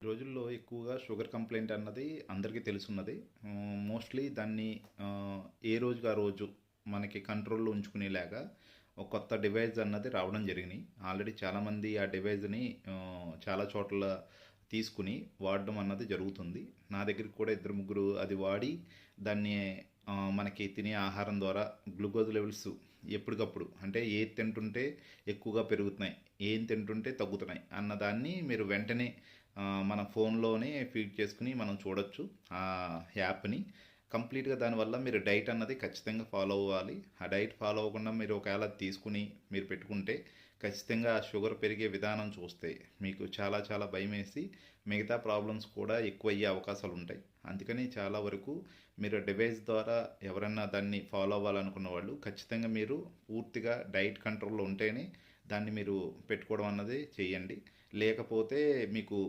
ఈ రోజుల్లో ఎక్కువగా షుగర్ కంప్లైంట్ అన్నది అందరికీ తెలుసున్నది. మోస్ట్‌లీ దాన్ని ఏ రోజుకి ఆ రోజు మనకి కంట్రోల్‌లో ఉంచుకునేలాగా ఒక కొత్త డివైస్ అన్నది రావడం జరిగినాయి. ఆల్రెడీ చాలామంది ఆ డివైస్‌ని చాలా చోట్ల తీసుకుని వాడడం అన్నది జరుగుతుంది. నా దగ్గరికి కూడా ఇద్దరు ముగ్గురు అది వాడి దాన్ని మనకి తినే ఆహారం ద్వారా గ్లూకోజ్ లెవెల్స్ ఎప్పటికప్పుడు అంటే ఏది తింటుంటే ఎక్కువగా పెరుగుతున్నాయి, ఏం తింటుంటే తగ్గుతున్నాయి అన్నదాన్ని మీరు వెంటనే మన ఫోన్లోనే ఫీడ్ చేసుకుని మనం చూడొచ్చు ఆ యాప్ని. కంప్లీట్గా దానివల్ల మీరు డైట్ అన్నది ఖచ్చితంగా ఫాలో అవ్వాలి. ఆ డైట్ ఫాలో అవ్వకుండా మీరు ఒకవేళ తీసుకుని మీరు పెట్టుకుంటే ఖచ్చితంగా ఆ షుగర్ పెరిగే విధానం చూస్తే మీకు చాలా చాలా భయం వేసి మిగతా ప్రాబ్లమ్స్ కూడా ఎక్కువ అయ్యే అవకాశాలు ఉంటాయి. అందుకని చాలా వరకు మీరు డివైస్ ద్వారా ఎవరన్నా దాన్ని ఫాలో అవ్వాలనుకున్న వాళ్ళు ఖచ్చితంగా మీరు పూర్తిగా డైట్ కంట్రోల్లో ఉంటేనే దాన్ని మీరు పెట్టుకోవడం అన్నది చేయండి. లేకపోతే మీకు